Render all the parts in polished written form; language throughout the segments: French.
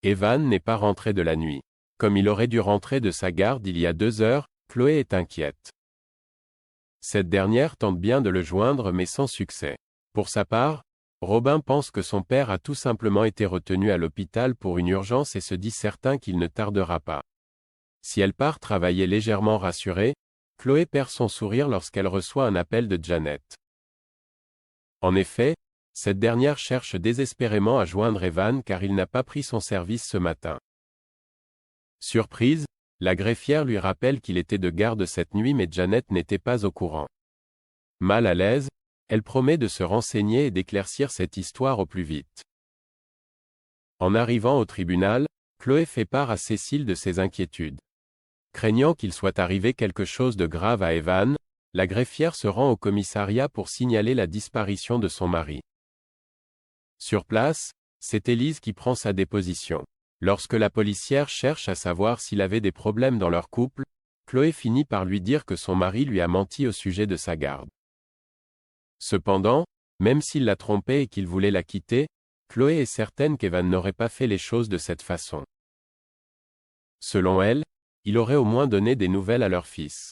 Evan n'est pas rentré de la nuit. Comme il aurait dû rentrer de sa garde il y a 2 heures, Chloé est inquiète. Cette dernière tente bien de le joindre mais sans succès. Pour sa part, Robin pense que son père a tout simplement été retenu à l'hôpital pour une urgence et se dit certain qu'il ne tardera pas. Si elle part travailler légèrement rassurée, Chloé perd son sourire lorsqu'elle reçoit un appel de Janet. En effet, cette dernière cherche désespérément à joindre Evan car il n'a pas pris son service ce matin. Surprise, la greffière lui rappelle qu'il était de garde cette nuit mais Janet n'était pas au courant. Mal à l'aise, elle promet de se renseigner et d'éclaircir cette histoire au plus vite. En arrivant au tribunal, Chloé fait part à Cécile de ses inquiétudes. Craignant qu'il soit arrivé quelque chose de grave à Evan, la greffière se rend au commissariat pour signaler la disparition de son mari. Sur place, c'est Élise qui prend sa déposition. Lorsque la policière cherche à savoir s'il avait des problèmes dans leur couple, Chloé finit par lui dire que son mari lui a menti au sujet de sa garde. Cependant, même s'il l'a trompée et qu'il voulait la quitter, Chloé est certaine qu'Evan n'aurait pas fait les choses de cette façon. Selon elle, il aurait au moins donné des nouvelles à leur fils.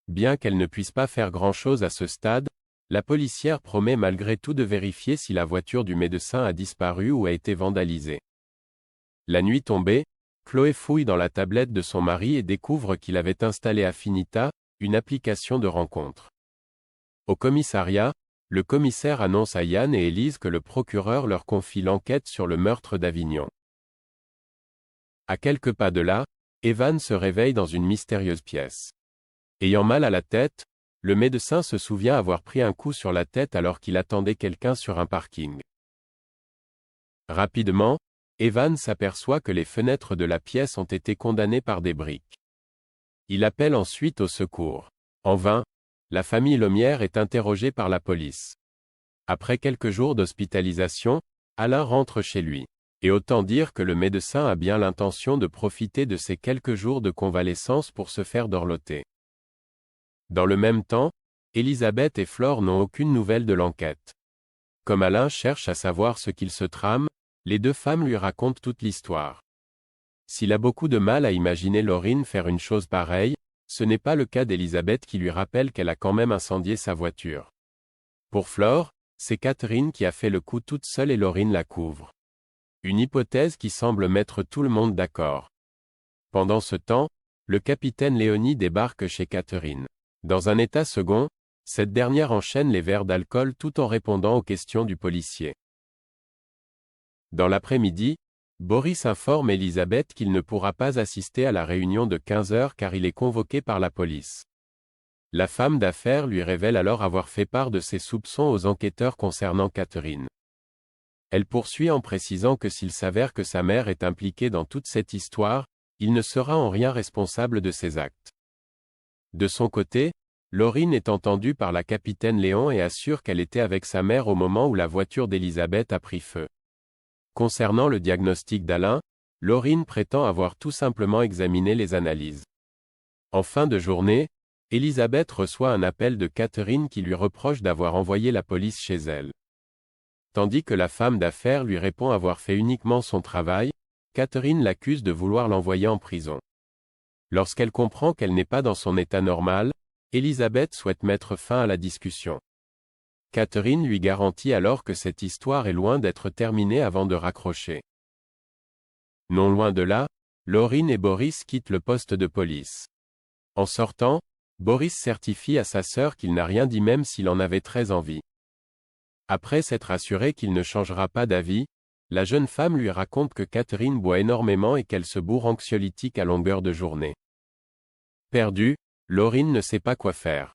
Bien qu'elle ne puisse pas faire grand-chose à ce stade, la policière promet malgré tout de vérifier si la voiture du médecin a disparu ou a été vandalisée. La nuit tombée, Chloé fouille dans la tablette de son mari et découvre qu'il avait installé Affinita, une application de rencontre. Au commissariat, le commissaire annonce à Yann et Élise que le procureur leur confie l'enquête sur le meurtre d'Avignon. À quelques pas de là, Evan se réveille dans une mystérieuse pièce. Ayant mal à la tête, le médecin se souvient avoir pris un coup sur la tête alors qu'il attendait quelqu'un sur un parking. Rapidement, Evan s'aperçoit que les fenêtres de la pièce ont été condamnées par des briques. Il appelle ensuite au secours. En vain, la famille Lemierre est interrogée par la police. Après quelques jours d'hospitalisation, Alain rentre chez lui. Et autant dire que le médecin a bien l'intention de profiter de ces quelques jours de convalescence pour se faire dorloter. Dans le même temps, Elisabeth et Flore n'ont aucune nouvelle de l'enquête. Comme Alain cherche à savoir ce qu'il se trame, les 2 femmes lui racontent toute l'histoire. S'il a beaucoup de mal à imaginer Laurine faire une chose pareille, ce n'est pas le cas d'Elisabeth qui lui rappelle qu'elle a quand même incendié sa voiture. Pour Flore, c'est Catherine qui a fait le coup toute seule et Laurine la couvre. Une hypothèse qui semble mettre tout le monde d'accord. Pendant ce temps, le capitaine Léonie débarque chez Catherine. Dans un état second, cette dernière enchaîne les verres d'alcool tout en répondant aux questions du policier. Dans l'après-midi, Boris informe Elisabeth qu'il ne pourra pas assister à la réunion de 15 heures car il est convoqué par la police. La femme d'affaires lui révèle alors avoir fait part de ses soupçons aux enquêteurs concernant Catherine. Elle poursuit en précisant que s'il s'avère que sa mère est impliquée dans toute cette histoire, il ne sera en rien responsable de ses actes. De son côté, Laurine est entendue par la capitaine Léon et assure qu'elle était avec sa mère au moment où la voiture d'Elisabeth a pris feu. Concernant le diagnostic d'Alain, Laurine prétend avoir tout simplement examiné les analyses. En fin de journée, Elisabeth reçoit un appel de Catherine qui lui reproche d'avoir envoyé la police chez elle. Tandis que la femme d'affaires lui répond avoir fait uniquement son travail, Catherine l'accuse de vouloir l'envoyer en prison. Lorsqu'elle comprend qu'elle n'est pas dans son état normal, Elisabeth souhaite mettre fin à la discussion. Catherine lui garantit alors que cette histoire est loin d'être terminée avant de raccrocher. Non loin de là, Laurine et Boris quittent le poste de police. En sortant, Boris certifie à sa sœur qu'il n'a rien dit même s'il en avait très envie. Après s'être assuré qu'il ne changera pas d'avis, la jeune femme lui raconte que Catherine boit énormément et qu'elle se bourre anxiolytiques à longueur de journée. Perdue, Laurine ne sait pas quoi faire.